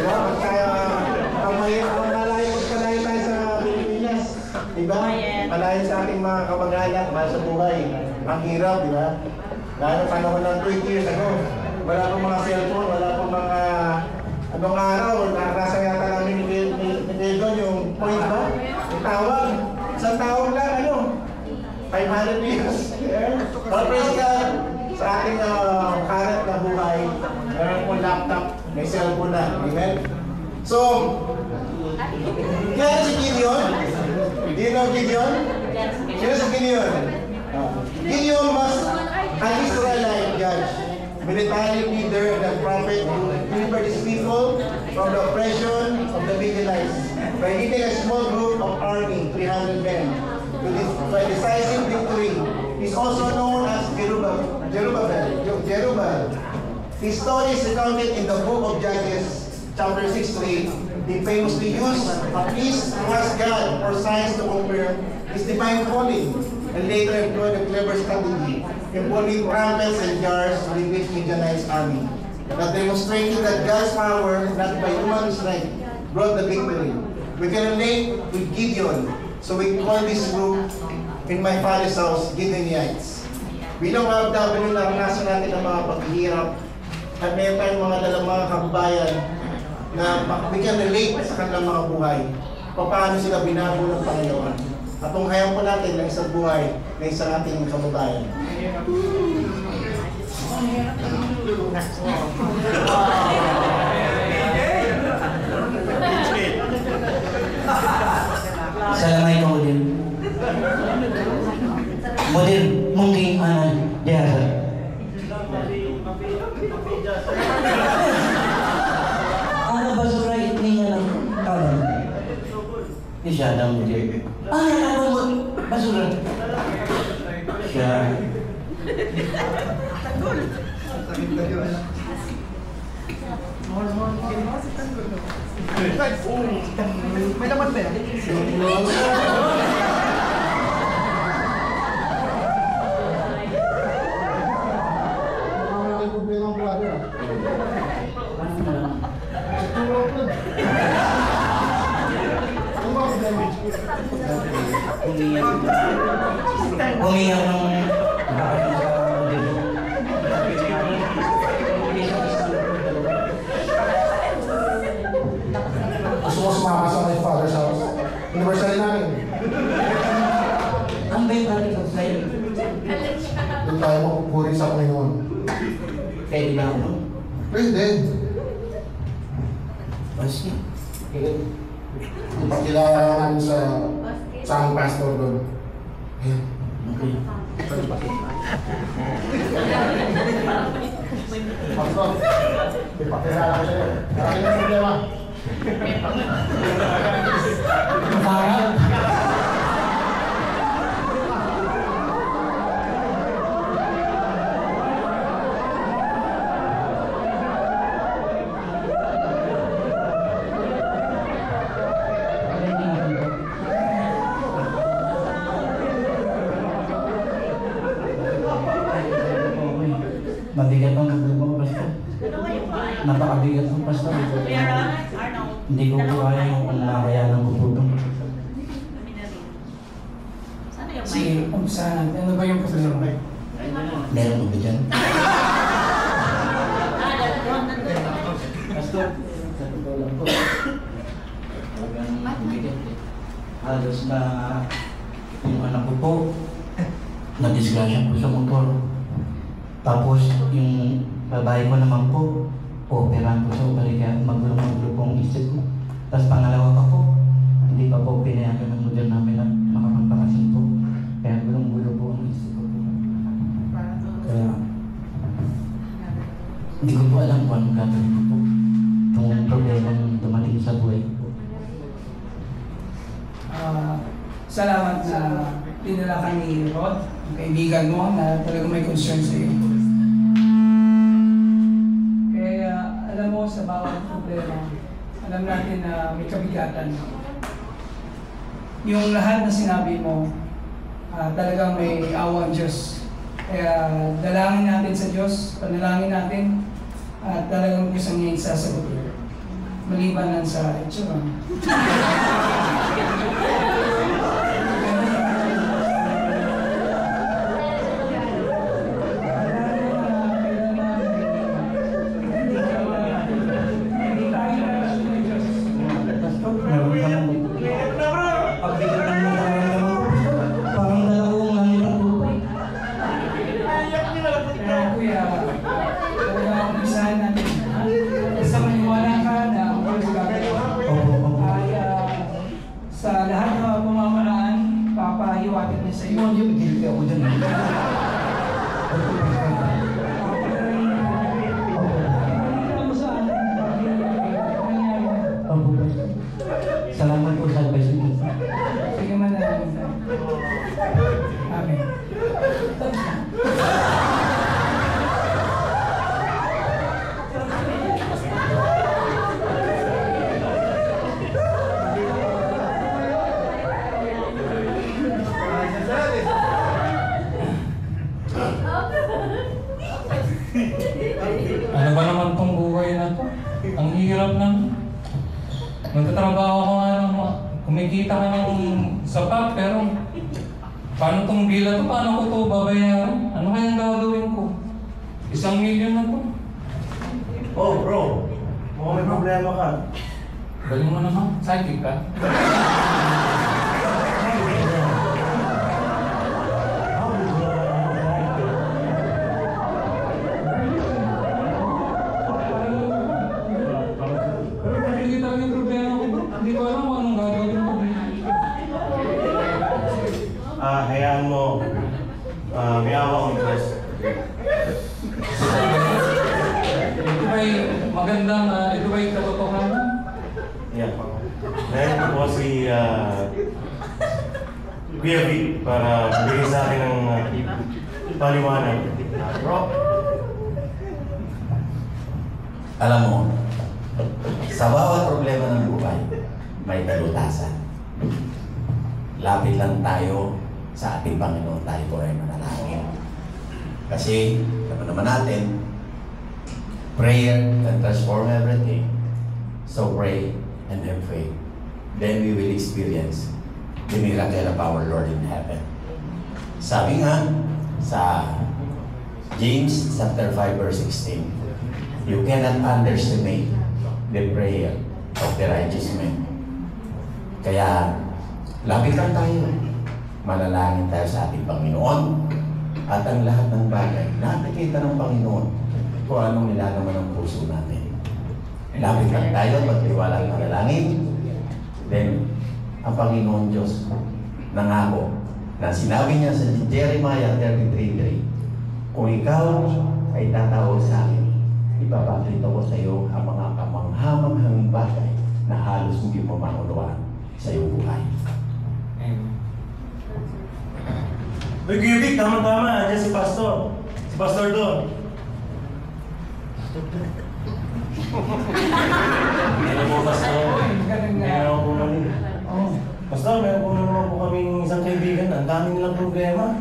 Diba? Ang malayo tayo sa Pilipinas. Diba? Malayo sa ating mga kamag-anak, mahal sa buhay. Ang hirap, diba? Lalo panahon ng 20 years ago. Wala pong mga cellphone, wala pong mga anong araw, nakakasa yata namin ni Don yung point ba? Yung tawag. Isang tawag lang, 500 views. But praise God, sa ating current na buhay, meron pong laptop, may cellphone na. Amen? So, kaya si Gideon? Do you know Gideon? Sino si Gideon? Gideon was an Israelite judge, military leader and prophet who delivered his people from the oppression of the Midianites by leading a small group of army, 300 men, to a decisive victory. He's also known as Jerubbaal. His story is recounted in the book of Judges, chapter 6:3. He famously used a priest to ask God for signs to confirm his divine calling, and later employed a clever strategy involving trumpets and jars to defeat Midianite's army, that demonstrated that God's power, not by human strength, brought the victory. We can relate with Gideon, so we call this group in my father's house, Gideonites. Bilang mga OFW, naranasan natin ang mga paghihirap at may tayong mga dalang mga kababayan na we can relate sa kanilang mga buhay. Paano sila binago ng Panginoon. At tunghayan po natin ng isang buhay na isang ating kababayan. Salamay ka model. Model, mungkin dia. Ano ba sa right ni nga ng kawan? Siya na model. Ano ba basura? Siya. May laman ba yan? Umiyak ng Gusto mo sumama sa my father's house? Anniversary namin. ang bait natin sa sa'yo. Doon tayo magpupuri sa Panginoon. Pwede na ako. Pwede. Basta. Ipakilala namin sa ang pastor doon. Ayan. Okay. Pastor, ipakilala ko sa'yo. Maraming na problema. Parang mabigat ang nagulong pastor. Napakabigat ang pastor. Hindi ko kaya kung nakayanan ko po doon. Sige, umpisahan natin. Ano ba yung problema? Meron mo ba dyan? Pastor, sa totoo lang po. Talagang mabigat eh. Halos na yung anak ko po, na-disgrasya po sa motor. Tapos yung babae ko naman po, operahan po sa ugali kaya magulo-magulo po ang isip ko. Tapos pangalawa pa po, hindi pa po pinayagan ng model namin na makapagpakasin po. Kaya gulong-gulo po ang isip ko po. Kaya hindi ko po alam kung anong gagawin ko po. Itong problema ng dumating sa buhay ko po. Salamat sa dinala ka ni Rod, ang kaibigan mo na talagang may concern sa iyo. Kaya alam mo sa bawat problema, alam natin na may kabigatan. Yung lahat na sinabi mo, talagang may awa ang Diyos. Kaya dalangin natin sa Diyos, panalangin natin, at talagang gusto niya isasagot. Maliban lang sa itsura. Sa lahat ng mga pamamaraan, papahiwatig niya sa iyo. Hindi, hindi ako dyan. Salamat po sa advice niyo. Sige, manalangin tayo. Amen. Ano ba naman tong buhay na to? Ang hirap na. Nagtatrabaho ako nga ng kumikita ka ng sapat, pero paano tong bila to? Paano ko to babayaran? Ano kayang gagawin ko? 1 milyon na to. Oh, bro. Mukhang may problema ka. Galing mo naman. Psychic ka? Hindi talaga yung problema ko, bro. Hindi ko alam kung anong gagawin ko. Hayaan mo. May awa akong Diyos. Ito ba'y magandang, ito ba'y katotohanan? Yeah. Dahil ko po si Kuya Vic para bigay sa akin ng paliwanag. Bro. Alam mo, sa bawat problema ng buhay, may kalutasan. Lapit lang tayo sa ating Panginoon, tayo po ay manalangin. Kasi, naman natin, prayer can transform everything. So pray and have faith. Then we will experience the miracle of our Lord in heaven. Sabi nga, sa James chapter 5 verse 16, you cannot underestimate the prayer of the righteous man. Kaya, lapit lang tayo. Manalangin tayo sa ating Panginoon. At ang lahat ng bagay, nakikita ng Panginoon kung anong nilalaman ng puso natin. Lapit lang tayo, magtiwala at manalangin. Then, ang Panginoon Diyos nangako na sinabi niya sa Jeremiah 33:3, kung ikaw ay tatawag sa akin, ipapakita ko sa iyo ang mga kamanghamanghang bagay na halos hindi mo maunawaan sa iyong buhay. Uy, Kuya Vic, tama-tama. Andiyan si Pastor. Si Pastor doon. Ano po, Pastor? Meron po kami. Oh. Pastor, meron po naman po kaming isang kaibigan. Ang dami nilang problema.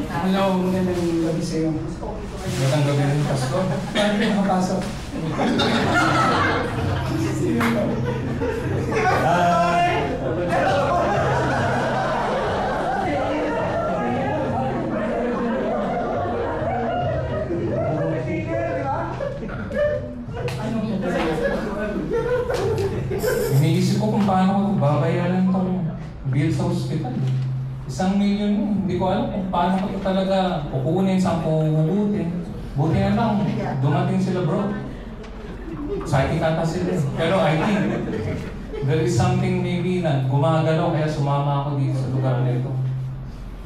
Hello, magandang gabi sa iyo. Magandang gabi rin, Pastor. Paano ka makapasok? Iniisip ko kung paano ko babayaran itong bill sa hospital. 1 milyon yun. Hindi ko alam kung paano ko talaga kukunin, saan ko hugutin. Buti na lang, dumating sila, bro. Psychic ata sila. Pero I think there is something maybe na gumagalaw kaya sumama ako dito sa lugar na ito.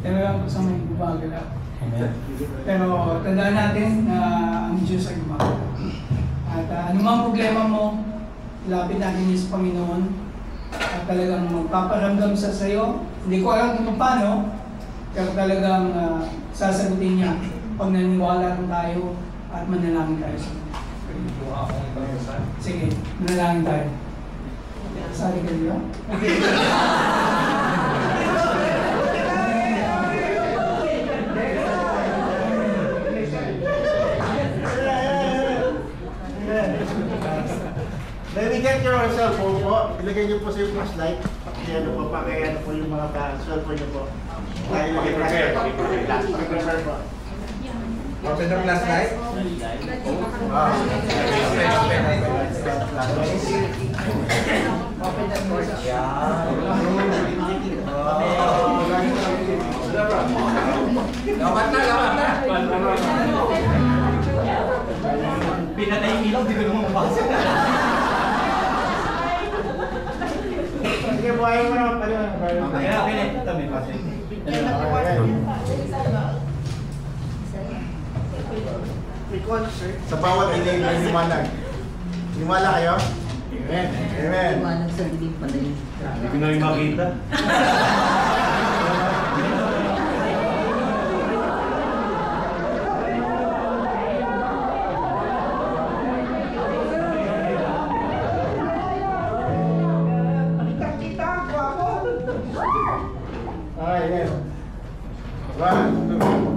Pero lang po sa may gumagalaw. Amen. Pero tandaan natin na ang Diyos ay gumagalaw. At anumang problema mo, lapit natin niya sa Panginoon at talagang magpaparamdam sa sayo. Hindi ko alam kung paano, pero talagang sasagutin niya pag naniwala rin tayo at manalangin tayo sa Kanya. Sige, manalangin tayo. Sali ka diba? Let me get your cellphone po. Ilagay niyo po sa yung flashlight. Pakiyano po, pakiyano po yung mga cellphone niyo po. Prepare po. Open the flashlight. Lawat na. Pinatay yung ilaw, di ko naman mabasa. Sige, buhayin mo naman pala. Okay. Ito may pasig. Sa bawat ilim ay liwanag. Himala kayo? Amen. Amen. Liwanag sa dilim pala yun. Hindi ko na rin makita. Okay, yes. 1, 2.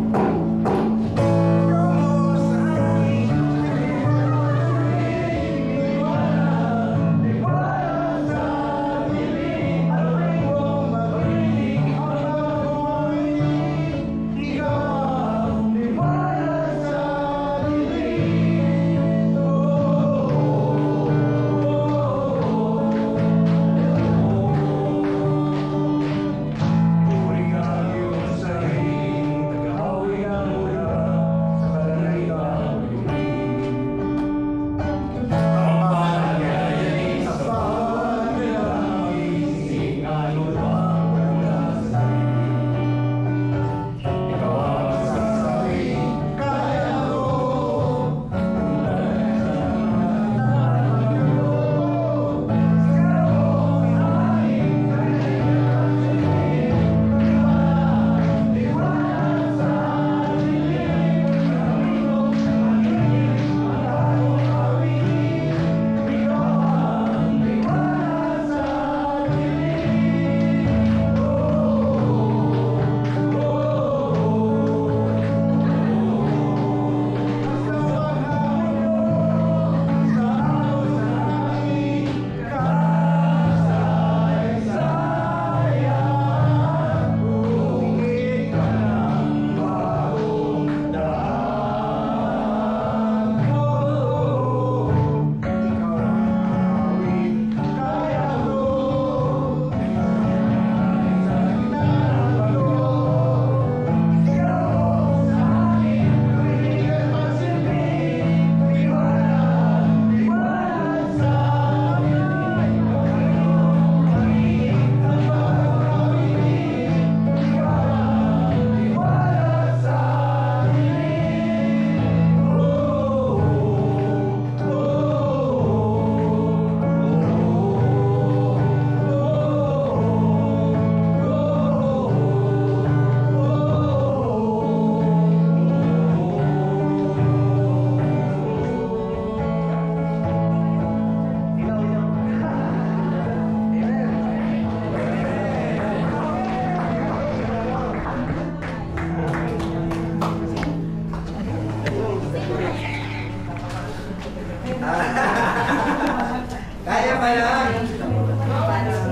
Kaya pa lang.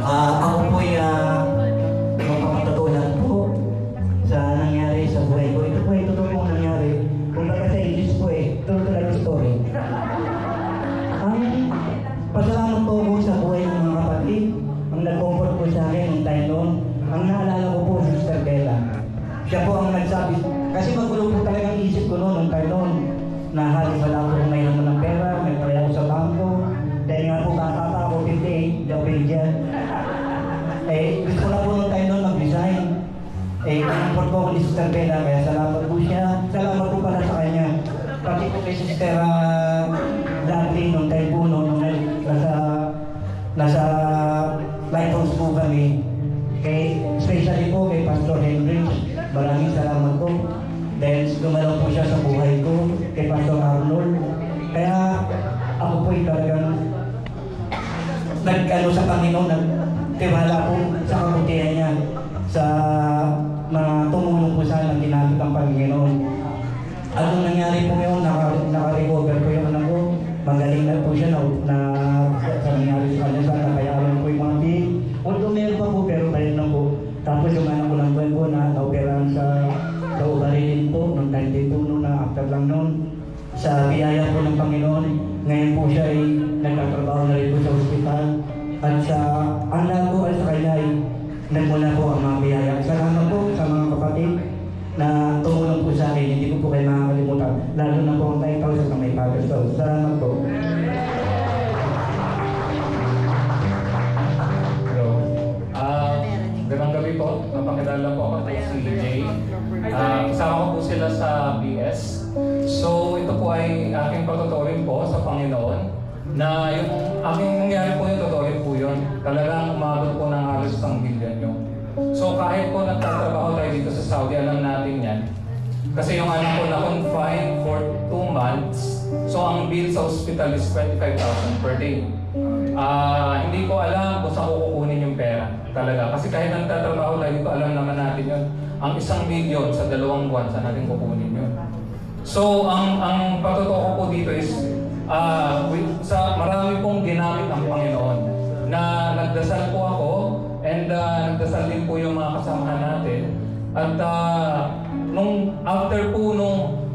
Ako po'y mapapatutunan po sa nangyari sa buhay ko. Ito po ay totoo pong nangyari. Kung baka sa English po true to life story. Pasalamat po ako sa buhay ng mga kapatid. Ang nag-comfort po sa akin ng time noon. Ang naalala ko po, Sister Bella. Siya po ang nagsabi. Kasi magulo po talagang isip ko noon, ng time noon. Na halos wala po ngayon ng pera, may pala ako sa bangko. Dahil nga po kakata ako 58, Gabriel dyan. Gusto na po nung time noon mag-resign. Comfort po ako ni Sister Bella, kaya salamat po siya. Salamat po pala sa kanya. Pati po kay Sister Dante nung time po noon, nasa Lighthouse po kami. Especially po kay Pastor Henry, maraming salamat po. Dahil gumalaw po siya sa buhay ko, kay Pastor Arnold. Kaya ako po'y talagang nag-ano sa Panginoon, nagtiwala po sa kabutihan niya, sa mga tumulong po sa ng ginamit ng Panginoon. Anong nangyari po ngayon, naka-recover po yung anak ko, magaling na po siya na sa biyaya po ng Panginoon, ngayon po siya ay nagtatrabaho na rin po sa ospital. At sa ang lahat po ay sa kanya ay nagmula po ang mga biyaya. Salamat po sa mga kapatid na tumulong po sa akin. Hindi ko po kayo makakalimutan. Lalo na po ang 9,000 na may Father's House. Salamat po. Hello. Magandang gabi po. Napakilala po ako si Jay. Kasama ko po sila sa BS. So ito po ay aking patuturin po sa Panginoon na yung aking nangyari po yung tuturin po yun. Talagang umabot po ng halos ng bilyan yun. So kahit po nagtatrabaho tayo dito sa Saudi, alam natin yan. Kasi yung anak ko na-confine for 2 months. So ang bill sa hospital is 25,000 per day. Hindi ko alam kung saan ko kukunin yung pera. Talaga. Kasi kahit nagtatrabaho tayo dito, alam naman natin yun. Ang 1 milyon sa 2 buwan, saan natin kukunin yun. So ang patutuo ko po dito is sa marami pong ginamit ang Panginoon na nagdasal po ako and nagdasal din po yung mga kasamahan natin at nung after po nung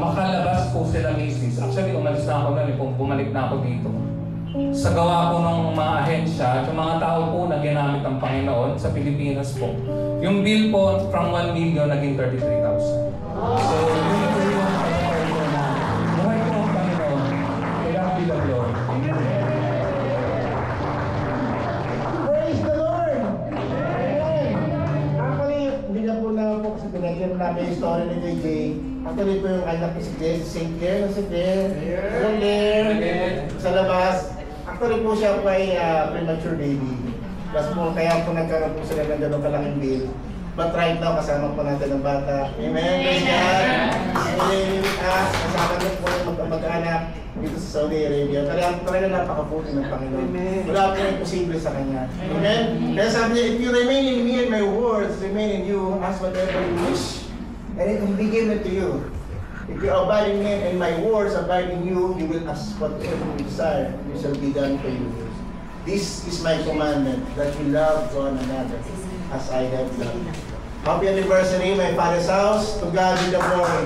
makalabas po sila misis, actually umalis na ako na bumalik na ako dito sa gawa po ng mga ahensya at yung mga tao po na ginamit ang Panginoon sa Pilipinas po, yung bill po from 1 million naging 33,000. So yun po yung buhay po ang Panginoon. Kaya be the glory. Praise the Lord! Amen! Actually, hindi na po na-focus sa pinagyan namin yung story ni JJ. Actually po yung anak ni si Jay, si St. Clair, Hello Claire! Sa labas. Actually po siya po ay premature baby. Plus po, kaya po nagkaroon po sila ng ganun kalaking bill. But right now, kasama po natin ang bata. Amen! Praise God! Kasama niyo po yung mag-anak dito sa Saudi Arabia. Talaga napakaputi ng Panginoon. Wala po yung posible sa Kanya. Amen? Kaya sabi niya, if you remain in me and my words remain in you, ask whatever you wish, and it will be given to you. If you abide in me and my words abide in you, you will ask whatever you desire, and it shall be done for you. This is my commandment, that you love one another as I have loved. Happy anniversary, my Father's house. To God be the glory.